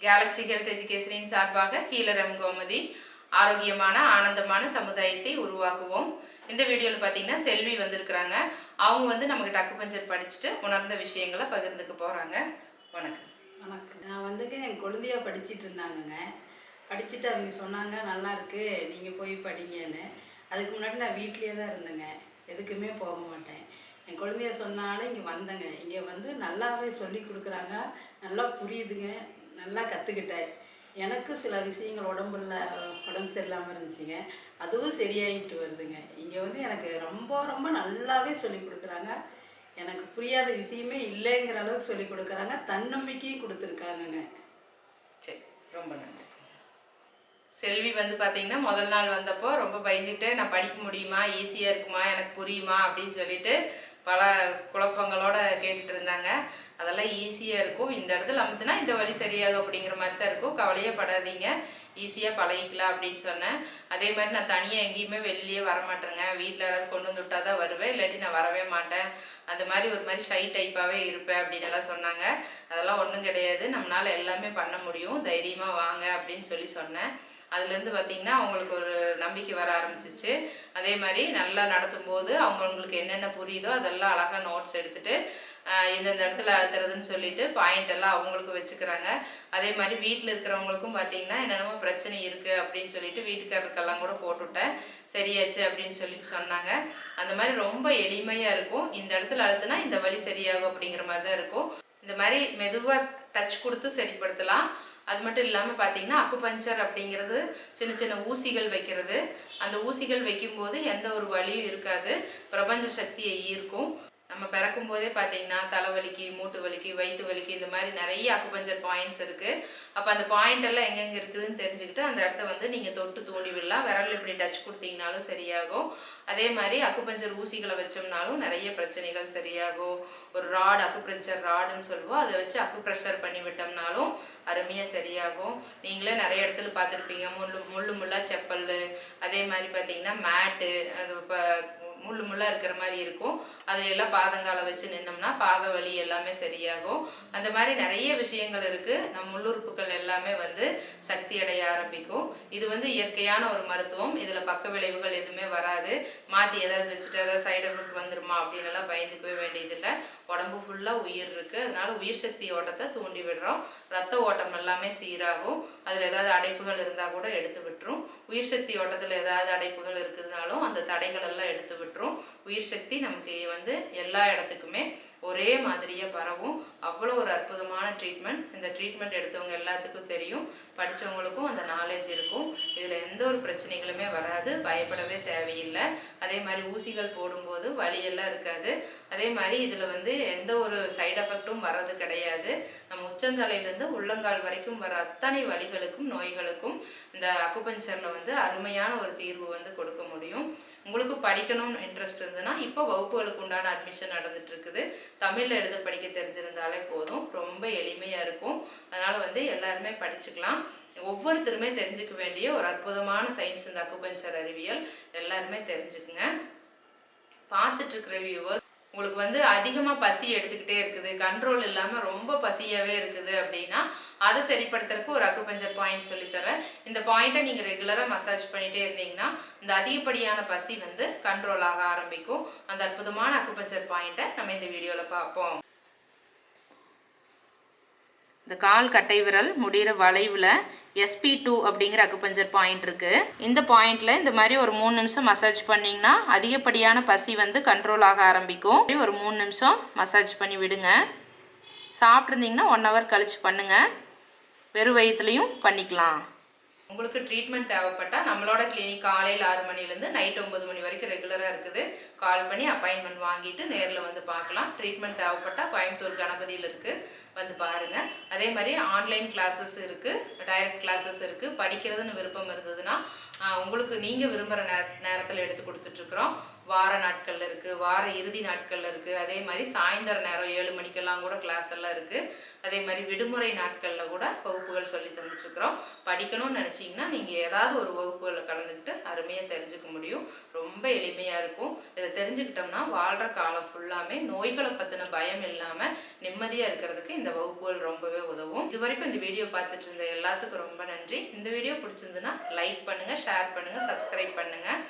Galaxy health எஜுகேஷனின் சார்பாக கீழரம் கோமதி ஆரோக்கியமான ஆனந்தமான சமுதாயத்தை உருவாக்குவோம். இந்த வீடியோவில் பார்த்தீங்கன்னா செல்வி வந்திருக்கிறாங்க. அவங்க வந்து நம்மகிட்ட அக்குபஞ்சர் படிச்சுட்டு உணர்ந்த விஷயங்களை பகிர்ந்துக்க போகிறாங்க. வணக்கம். வணக்கம். நான் வந்துங்க என் குழந்தையா படிச்சுட்டு இருந்தாங்கங்க. படிச்சுட்டு அவங்க சொன்னாங்க நல்லா இருக்கு, நீங்கள் போய் படிங்கன்னு. அதுக்கு முன்னாடி நான் வீட்லேயே தான் இருந்தேங்க, எதுக்குமே போக மாட்டேன். என் குழந்தைய சொன்னாலும் இங்கே வந்தேங்க. இங்கே வந்து நல்லாவே சொல்லி கொடுக்குறாங்க, நல்லா புரியுதுங்க, நல்லா கற்றுக்கிட்டேன். எனக்கு சில விஷயங்கள் உடம்பு சரியில்லாமல் இருந்துச்சுங்க, அதுவும் சரியாயிட்டு வருதுங்க. இங்கே வந்து எனக்கு ரொம்ப ரொம்ப நல்லாவே சொல்லி கொடுக்குறாங்க. எனக்கு புரியாத விஷயமே இல்லைங்கிற அளவுக்கு சொல்லி கொடுக்குறாங்க, தன்னம்பிக்கையும் கொடுத்துருக்காங்கங்க. சரி, ரொம்ப நன்றி. செல்வி வந்து பார்த்தீங்கன்னா முதல் நாள் வந்தப்போ ரொம்ப பயந்துட்டு நான் படிக்க முடியுமா, ஈஸியாக இருக்குமா, எனக்கு புரியுமா அப்படின்னு சொல்லிட்டு பல குழப்பங்களோட கேட்டுட்டு இருந்தாங்க. அதெல்லாம் ஈஸியாக இருக்கும், இந்த இடத்துல அமுத்துனா இந்த வழி சரியாகும் அப்படிங்கிற மாதிரி தான் இருக்கும், கவலையே படாதீங்க, ஈஸியாக பழகிக்கலாம் அப்படின்னு சொன்னேன். அதே மாதிரி நான் தனியாக எங்கேயுமே வெளியே வரமாட்டேங்க, வீட்டில் யாராவது கொண்டு வந்து விட்டால் தான் வருவேன், இல்லாட்டி நான் வரவே மாட்டேன். அந்த மாதிரி ஒரு மாதிரி ஷை டைப்பாகவே இருப்பேன் அப்படின்னு எல்லாம் சொன்னாங்க. அதெல்லாம் ஒன்றும் கிடையாது, நம்மளால் எல்லாமே பண்ண முடியும், தைரியமாக வாங்க அப்படின்னு சொல்லி சொன்னேன். அதுலேருந்து பார்த்திங்கன்னா அவங்களுக்கு ஒரு நம்பிக்கை வர ஆரம்பிச்சிச்சு. அதே மாதிரி நல்லா நடத்தும் போது அவங்களுக்கு என்னென்ன புரியுதோ அதெல்லாம் அழகாக நோட்ஸ் எடுத்துகிட்டு இந்தந்த இடத்துல அழுத்துறதுன்னு சொல்லிட்டு பாயிண்ட் எல்லாம் அவங்களுக்கு வச்சுக்கிறாங்க. அதே மாதிரி வீட்டில் இருக்கிறவங்களுக்கும் பார்த்திங்கன்னா என்னென்னமோ பிரச்சனை இருக்குது அப்படின்னு சொல்லிட்டு வீட்டுக்காரருக்கெல்லாம் கூட போட்டுவிட்டேன், சரியாச்சு அப்படின்னு சொல்லிட்டு சொன்னாங்க. அந்த மாதிரி ரொம்ப எளிமையாக இருக்கும், இந்த இடத்துல அழுத்துனா இந்த வழி சரியாகும் அப்படிங்கிற மாதிரி தான் இருக்கும். இந்த மாதிரி மெதுவாக டச் கொடுத்து சரிப்படுத்தலாம். அது மட்டும் இல்லாமல் பார்த்தீங்கன்னா அக்குபஞ்சர் அப்படிங்கிறது சின்ன சின்ன ஊசிகள் வைக்கிறது. அந்த ஊசிகள் வைக்கும்போது எந்த ஒரு வலியும் இருக்காது, பிரபஞ்ச சக்தியை ஈர்க்கும். நம்ம பிறக்கும் போதே பார்த்தீங்கன்னா தலைவலிக்கு, மூட்டு வலிக்கு, வயிற்று வலிக்கு, இந்த மாதிரி நிறைய அக்குபஞ்சர் பாயிண்ட்ஸ் இருக்குது. அப்போ அந்த பாயிண்ட் எல்லாம் எங்கெங்கே இருக்குதுன்னு தெரிஞ்சுக்கிட்டு அந்த இடத்த வந்து நீங்கள் தொட்டு தூண்டி விடலாம். விரல் இப்படி டச் கொடுத்தீங்கனாலும் சரியாகும். அதே மாதிரி அக்குபஞ்சர் ஊசிகளை வச்சோம்னாலும் நிறைய பிரச்சனைகள் சரியாகும். ஒரு ராட், அக்குப்ரெஷர் ராடுன்னு சொல்லுவோம், அதை வச்சு அக்குப்ரெஷர் பண்ணி விட்டோம்னாலும் அருமையாக சரியாகும். நீங்களே நிறைய இடத்துல பார்த்துருப்பீங்க, முள்ளா செப்பல், அதே மாதிரி பார்த்தீங்கன்னா மேட்டு, அது இப்போ முள்ளாக இருக்கிற மாதிரி இருக்கும், அதில் எல்லாம் பாதங்காலை வச்சு நின்னோம்னா பாத வலி எல்லாமே சரியாகும். அந்த மாதிரி நிறைய விஷயங்கள் இருக்குது. நம் உள்ளுறுப்புகள் எல்லாமே வந்து சக்தி அடைய ஆரம்பிக்கும். இது வந்து இயற்கையான ஒரு மருத்துவம், இதில் பக்க விளைவுகள் எதுவுமே வராது. மாற்றி ஏதாவது வச்சுட்டு ஏதாவது சைடு எஃபெக்ட் வந்துடுமா அப்படின்னு எல்லாம் பயந்துக்கவே வேண்டியதில்லை. உடம்பு ஃபுல்லாக உயிர் இருக்குது, அதனால உயிர் சக்தி ஓட்டத்தை தூண்டி விடுறோம். ரத்த ஓட்டம் எல்லாமே சீராகும். அதில் ஏதாவது அடைப்புகள் இருந்தால் கூட எடுத்து விட்டுரும். உயிர் சக்தி ஓட்டத்தில் ஏதாவது அடைப்புகள் இருக்குதுனாலும் அந்த தடைகள் எல்லாம் எடுத்து விட்டுரும். உயிர் சக்தி நமக்கு வந்து எல்லா இடத்துக்குமே ஒரே மாதிரியாக பரவும். அவ்வளோ ஒரு அற்புதமான ட்ரீட்மெண்ட். இந்த ட்ரீட்மெண்ட் எடுத்தவங்க எல்லாத்துக்கும் தெரியும், படித்தவங்களுக்கும் அந்த நாலேஜ் இருக்கும். இதில் எந்த ஒரு பிரச்சனைகளுமே வராது, பயப்படவே தேவையில்லை. அதே மாதிரி ஊசிகள் போடும்போது வலியெல்லாம் இருக்காது. அதே மாதிரி இதில் வந்து எந்த ஒரு சைடு எஃபெக்டும் வர்றது கிடையாது. நம்ம உச்சந்தலையிலேருந்து உள்ளங்கால் வரைக்கும் வர அத்தனை வலிகளுக்கும் நோய்களுக்கும் இந்த அக்குபஞ்சரில் வந்து அருமையான ஒரு தீர்வு வந்து கொடுக்க முடியும். உங்களுக்கு படிக்கணும்னு இன்ட்ரெஸ்ட் இருந்ததுன்னா இப்போ வகுப்புகளுக்கு உண்டான அட்மிஷன் நடந்துட்டு இருக்குது. தமிழில் எழுத படிக்க தெரிஞ்சிருந்தாலே போதும், ரொம்ப எளிமையாக இருக்கும். அதனால் வந்து எல்லாருமே படிச்சுக்கலாம். ஒவ்வொருத்தருமே தெரிஞ்சுக்க வேண்டிய ஒரு அற்புதமான சயின்ஸ் இந்த அக்குபஞ்சர் அறிவியல். எல்லாருமே தெரிஞ்சுக்குங்க. பார்த்துட்டு இருக்கிற வியூவர்ஸ், உங்களுக்கு வந்து அதிகமாக பசி எடுத்துக்கிட்டே இருக்குது, கண்ட்ரோல் இல்லாமல் ரொம்ப பசியாகவே இருக்குது அப்படின்னா அதை சரிப்படுத்துறதுக்கு ஒரு அக்குபஞ்சர் பாயிண்ட் சொல்லித்தரேன். இந்த பாயிண்ட்டை நீங்கள் ரெகுலராக மசாஜ் பண்ணிகிட்டே இருந்தீங்கன்னா இந்த அதிகப்படியான பசி வந்து கண்ட்ரோல் ஆக ஆரம்பிக்கும். அந்த அற்புதமான அக்குபஞ்சர் பாயிண்ட்டை நம்ம இந்த வீடியோவில் பார்ப்போம். இந்த கால் கட்டை விரல் முடிகிற வளைவில் SP2 அப்படிங்கிற அக்குபஞ்சர் பாயிண்ட் இருக்குது. இந்த பாயிண்டில் இந்த மாதிரி ஒரு 3 நிமிஷம் மசாஜ் பண்ணிங்கன்னா அதிகப்படியான பசி வந்து கண்ட்ரோல் ஆக ஆரம்பிக்கும். ஒரு 3 நிமிஷம் மசாஜ் பண்ணி விடுங்க. சாப்பிட்ருந்தீங்கன்னா 1 hour கழித்து பண்ணுங்கள். வெறும் வயிற்றுலையும் பண்ணிக்கலாம். உங்களுக்கு ட்ரீட்மெண்ட் தேவைப்பட்டால் நம்மளோட கிளினிக் காலையில் 6 மணிலேருந்து நைட் 9 மணி வரைக்கும் ரெகுலராக இருக்குது. கால் பண்ணி அப்பாயின்மெண்ட் வாங்கிட்டு நேரில் வந்து பார்க்கலாம். ட்ரீட்மெண்ட் தேவைப்பட்டால் கோயம்புத்தூர் கணபதியில் இருக்குது, வந்து பாருங்கள். அதே மாதிரி ஆன்லைன் கிளாஸஸ் இருக்குது, டைரக்ட் கிளாஸஸ் இருக்குது. படிக்கிறதுன்னு விருப்பம் இருந்ததுன்னா உங்களுக்கு நீங்கள் விரும்புகிற நேரத்தில் எடுத்து கொடுத்துட்ருக்குறோம். வார நாட்களில் இருக்குது, வார இறுதி நாட்களில் இருக்குது. அதே மாதிரி சாயந்தர நேரம் 7 மணிக்கெல்லாம் கூட கிளாஸ் எல்லாம் இருக்குது. அதே மாதிரி விடுமுறை நாட்களில் கூட வகுப்புகள் சொல்லி தந்துட்டுருக்குறோம். படிக்கணும்னு நினச்சிங்கன்னா நீங்கள் ஏதாவது ஒரு வகுப்புகளில் கலந்துக்கிட்டு அருமையாக தெரிஞ்சுக்க முடியும். ரொம்ப எளிமையாக இருக்கும். இதை தெரிஞ்சுக்கிட்டோம்னா வாழ்கிற காலம் ஃபுல்லாமே நோய்களை பற்றின பயம் இல்லாமல் நிம்மதியாக இருக்கிறதுக்கு இந்த வகுப்புகள் ரொம்பவே உதவும். இது வரைக்கும் இந்த வீடியோ பார்த்துட்டு இருந்த எல்லாத்துக்கும் ரொம்ப நன்றி. இந்த வீடியோ பிடிச்சிருந்துன்னா லைக் பண்ணுங்கள், ஷேர் பண்ணுங்கள், சப்ஸ்கிரைப் பண்ணுங்கள்.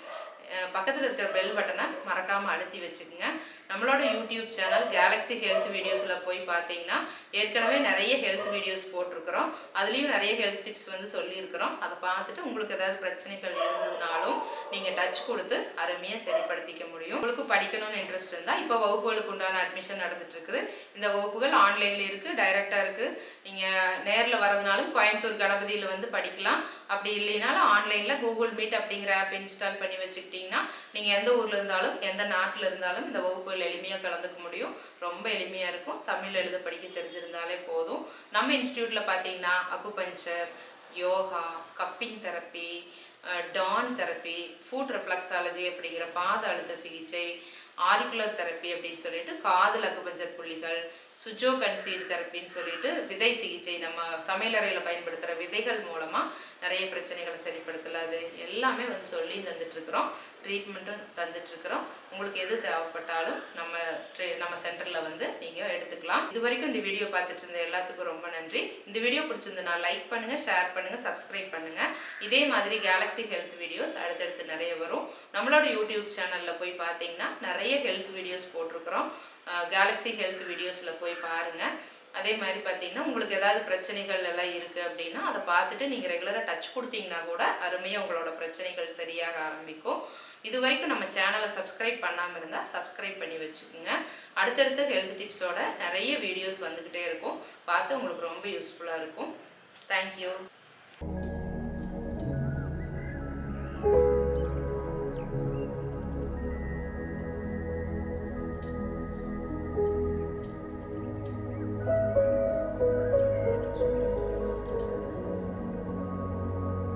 பக்கத்தில் இருக்கிற பெல் பட்டனை மறக்காமல் அழுத்தி வச்சுக்கோங்க. நம்மளோட யூடியூப் சேனல் கேலக்ஸி ஹெல்த் வீடியோஸில் போய் பார்த்தீங்கன்னா ஏற்கனவே நிறைய ஹெல்த் வீடியோஸ் போட்டிருக்கிறோம். அதுலேயும் நிறைய ஹெல்த் டிப்ஸ் வந்து சொல்லியிருக்கிறோம். அதை பார்த்துட்டு உங்களுக்கு ஏதாவது பிரச்சனைகள் இருந்ததுனாலும் நீங்கள் டச் கொடுத்து அருமையாக சரிப்படுத்திக்க முடியும். உங்களுக்கு படிக்கணும்னு இன்ட்ரெஸ்ட் இருந்தால் இப்போ வகுப்புகளுக்கு உண்டான அட்மிஷன் நடந்துட்டுருக்குது. இந்த வகுப்புகள் ஆன்லைனில் இருக்குது, டைரெக்டாக இருக்குது. நீங்கள் நேரில் வரதுனாலும் கோயம்புத்தூர் கணபதியில் வந்து படிக்கலாம். அப்படி இல்லைனாலும் ஆன்லைனில் கூகுள் மீட் அப்படிங்கிற ஆப் இன்ஸ்டால் பண்ணி வச்சுக்கிட்டிங்கன்னா நீங்கள் எந்த ஊரில் இருந்தாலும் எந்த நாட்டில் இருந்தாலும் இந்த வகுப்புகள் எளிமையாக கலந்துக்க முடியும். ரொம்ப எளிமையாக இருக்கும். தமிழ் எழுத படிக்க தெரிஞ்சிருந்தாலே போதும். நம்ம இன்ஸ்டியூட்டில் பார்த்தீங்கன்னா அக்குபஞ்சர், யோகா, கப்பிங் தெரப்பி, டான் தெரப்பி, ஃபுட் ரெஃப்ளக்ஸாலஜி அப்படிங்கிற பாத அழுத்த சிகிச்சை, ஆரிகுலர் தெரப்பி அப்படின்னு சொல்லிட்டு காதில் அக்குபஞ்சர் புள்ளிகள், சுஜோ கன்சீட் தெரப்பின்னு சொல்லிட்டு விதை சிகிச்சை, நம்ம சமையலறையில் பயன்படுத்துகிற விதைகள் மூலமாக நிறைய பிரச்சனைகளை சரிப்படுத்தலாம். அது எல்லாமே வந்து சொல்லி தந்துட்டுருக்குறோம். ட்ரீட்மெண்ட்டும் தந்துட்டுருக்குறோம். உங்களுக்கு எது தேவைப்பட்டாலும் நம்ம சென்டரில் வந்து நீங்கள் எடுத்துக்கலாம். இது வரைக்கும் இந்த வீடியோ பார்த்துட்டு இருந்த எல்லாத்துக்கும் ரொம்ப நன்றி. இந்த வீடியோ பிடிச்சிருந்துன்னா லைக் பண்ணுங்கள், ஷேர் பண்ணுங்கள், சப்ஸ்கிரைப் பண்ணுங்கள். இதே மாதிரி கேலக்ஸி ஹெல்த் வீடியோஸ் அடுத்தடுத்து நிறைய வரும். நம்மளோட யூடியூப் சேனலில் போய் பார்த்தீங்கன்னா நிறைய ஹெல்த் வீடியோஸ் போட்டிருக்கிறோம். கேலக்ஸி ஹெல்த் வீடியோஸில் போய் பாருங்கள். அதே மாதிரி பார்த்தீங்கன்னா உங்களுக்கு ஏதாவது பிரச்சனைகள் எல்லாம் இருக்குது அப்படின்னா அதை பார்த்துட்டு நீங்கள் ரெகுலராக டச் கொடுத்தீங்கன்னா கூட அருமையாக உங்களோட பிரச்சனைகள் சரியாக ஆரம்பிக்கும். இது வரைக்கும் நம்ம சேனலை சப்ஸ்கிரைப் பண்ணாமல் இருந்தால் சப்ஸ்கிரைப் பண்ணி வச்சுக்கோங்க. அடுத்தடுத்த ஹெல்த் டிப்ஸோட நிறைய வீடியோஸ் வந்துக்கிட்டே இருக்கும். பார்த்து உங்களுக்கு ரொம்ப யூஸ்ஃபுல்லாக இருக்கும். தேங்க்யூ.